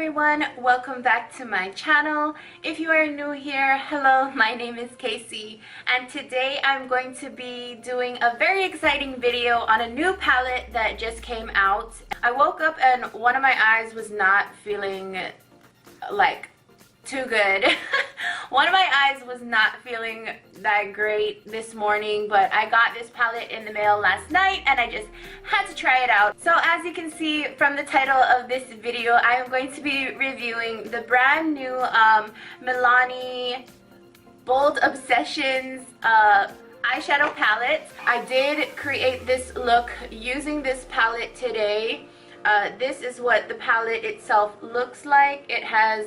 everyone, welcome back to my channel. If you are new here, hello, my name is Kasey, and today I'm going to be doing a very exciting video on a new palette that just came out. I woke up and one of my eyes was not feeling like too good. One of my eyes was not feeling that great this morning, but I got this palette in the mail last night and I just had to try it out. So as you can see from the title of this video, I am going to be reviewing the brand new Milani Bold Obsessions eyeshadow palette. I did create this look using this palette today. This is what the palette itself looks like. It has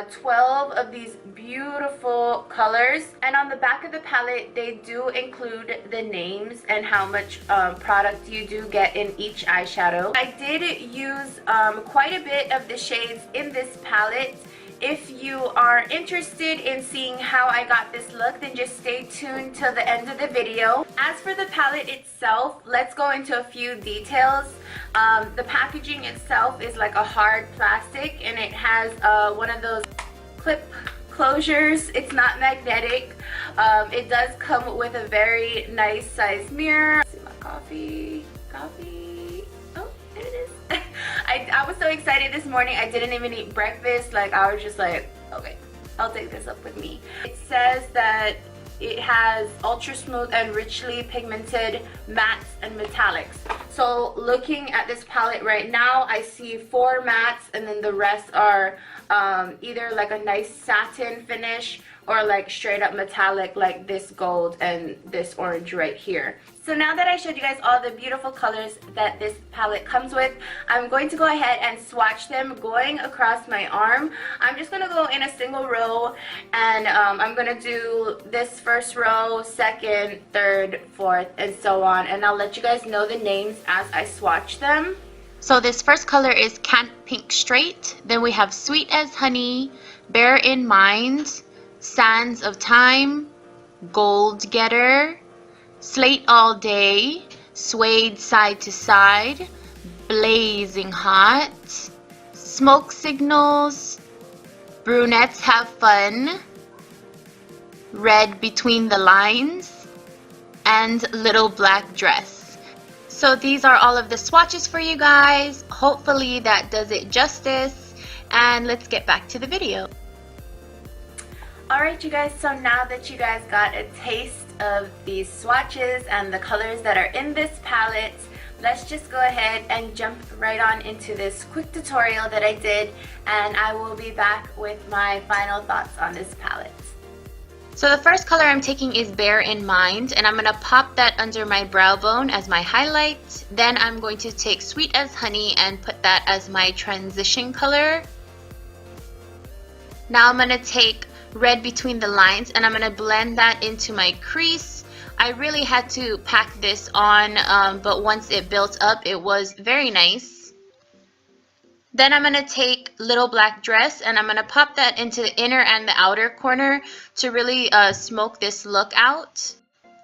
12 of these beautiful colors, and on the back of the palette they do include the names and how much product you do get in each eyeshadow. I did use quite a bit of the shades in this palette. If you are interested in seeing how I got this look, then just stay tuned till the end of the video. As for the palette itself, let's go into a few details. The packaging itself is like a hard plastic, and it has one of those clip closures. It's not magnetic. It does come with a very nice size mirror. Let's see my coffee. Oh, there it is. I was so excited this morning. I didn't even eat breakfast. Like, I was just like, okay, I'll take this up with me. It says that it has ultra smooth and richly pigmented mattes and metallics. So looking at this palette right now, I see 4 mattes, and then the rest are either like a nice satin finish or like straight up metallic, like this gold and this orange right here. So now that I showed you guys all the beautiful colors that this palette comes with, I'm going to go ahead and swatch them going across my arm. I'm just going to go in a single row, and I'm going to do this first row, second, third, fourth, and so on. And I'll let you guys know the names as I swatch them. So this first color is Can't Pink Straight. Then we have Sweet as Honey, Bear in Mind, Sands of Time, Gold Getter, Slate All Day, Suede Side to Side, Blazing Hot, Smoke Signals, Brunettes Have Fun, Read Between the Lines, and Little Black Dress. So these are all of the swatches for you guys. Hopefully that does it justice, and let's get back to the video. Alright you guys, so now that you guys got a taste of these swatches and the colors that are in this palette, let's just go ahead and jump right on into this quick tutorial that I did, and I will be back with my final thoughts on this palette. So the first color I'm taking is Bear in Mind, and I'm going to pop that under my brow bone as my highlight. Then I'm going to take Sweet as Honey and put that as my transition color. Now I'm going to take Read Between the Lines, and I'm going to blend that into my crease. I really had to pack this on, but once it built up, it was very nice. Then I'm going to take Little Black Dress, and I'm going to pop that into the inner and the outer corner to really smoke this look out.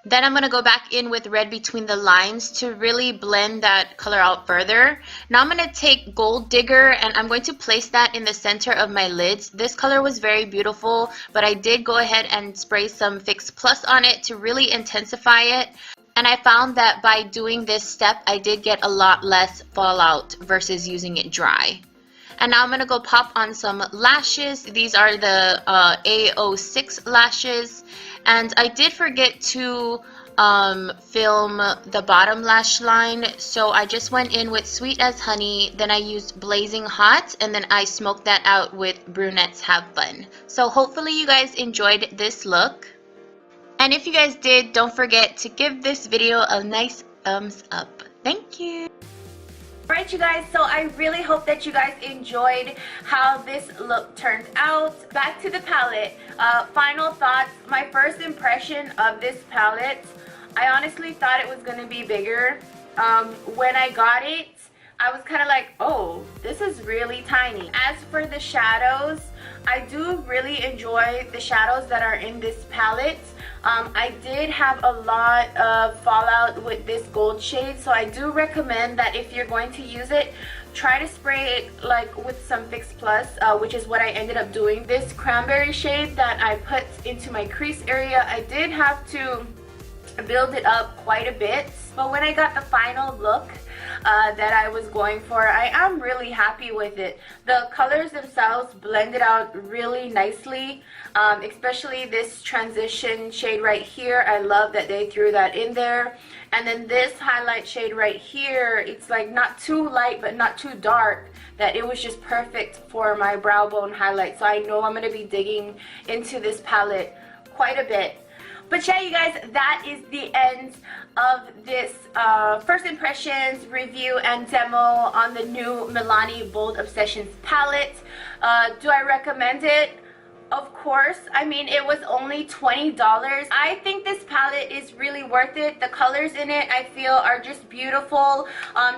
Then I'm going to go back in with Read Between the Lines to really blend that color out further. Now I'm going to take Gold Digger, and I'm going to place that in the center of my lids. This color was very beautiful, but I did go ahead and spray some Fix Plus on it to really intensify it. And I found that by doing this step, I did get a lot less fallout versus using it dry. And now I'm going to go pop on some lashes. These are the A06 lashes. And I did forget to film the bottom lash line, so I just went in with Sweet as Honey, then I used Blazing Hot, and then I smoked that out with Brunettes Have Fun. So hopefully you guys enjoyed this look. And if you guys did, don't forget to give this video a nice thumbs up. Thank you. Alright you guys, so I really hope that you guys enjoyed how this look turned out. Back to the palette. Final thoughts. My first impression of this palette, I honestly thought it was going to be bigger. When I got it, I was kind of like, oh, this is really tiny. As for the shadows, I do really enjoy the shadows that are in this palette. I did have a lot of fallout with this gold shade, so I do recommend that if you're going to use it, try to spray it like with some Fix Plus, which is what I ended up doing. This cranberry shade that I put into my crease area, I did have to build it up quite a bit, but when I got the final look that I was going for, I am really happy with it. The colors themselves blended out really nicely, especially this transition shade right here. I love that they threw that in there. And then this highlight shade right here, it's like not too light but not too dark, that it was just perfect for my brow bone highlight. So I know I'm going to be digging into this palette quite a bit. But yeah, you guys, that is the end of this first impressions review and demo on the new Milani Bold Obsessions palette. Do I recommend it? Of course. I mean, it was only $20. I think this palette is really worth it. The colors in it, I feel, are just beautiful.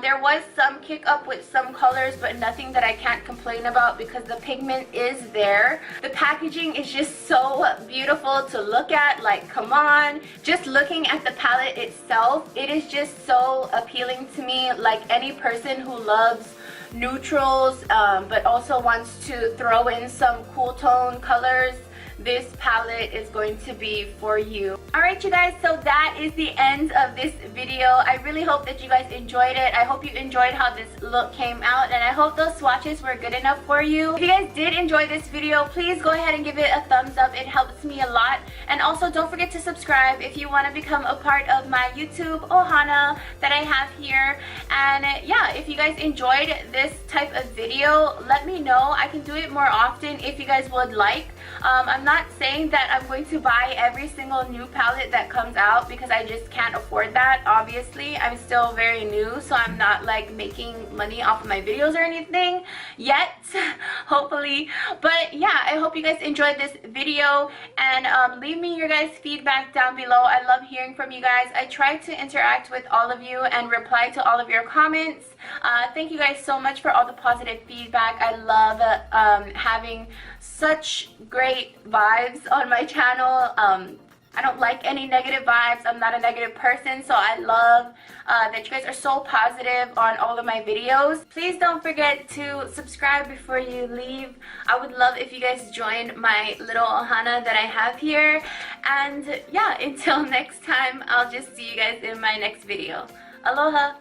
There was some kick up with some colors, but nothing that I can't complain about because the pigment is there. The packaging is just so beautiful to look at. Like, come on. Just looking at the palette itself, it is just so appealing to me. Like, any person who loves neutrals but also wants to throw in some cool tone colors, this palette is going to be for you. Alright, you guys, so that is the end of this video. I really hope that you guys enjoyed it. I hope you enjoyed how this look came out, and I hope those swatches were good enough for you. If you guys did enjoy this video, please go ahead and give it a thumbs up. It helps me a lot. And also, don't forget to subscribe if you want to become a part of my YouTube ohana that I have here. And yeah, if you guys enjoyed this type of video, let me know. I can do it more often if you guys would like. I'm not saying that I'm going to buy every single new palette that comes out because I just can't afford that. Obviously, I'm still very new, so I'm not like making money off of my videos or anything yet, hopefully. But yeah, I hope you guys enjoyed this video, and leave me your guys' feedback down below. I love hearing from you guys. I try to interact with all of you and reply to all of your comments. Thank you guys so much for all the positive feedback. I love having such great vibes on my channel. I don't like any negative vibes. I'm not a negative person, so I love that you guys are so positive on all of my videos. Please don't forget to subscribe before you leave. I would love if you guys join my little ohana that I have here. And yeah, until next time, I'll just see you guys in my next video. Aloha!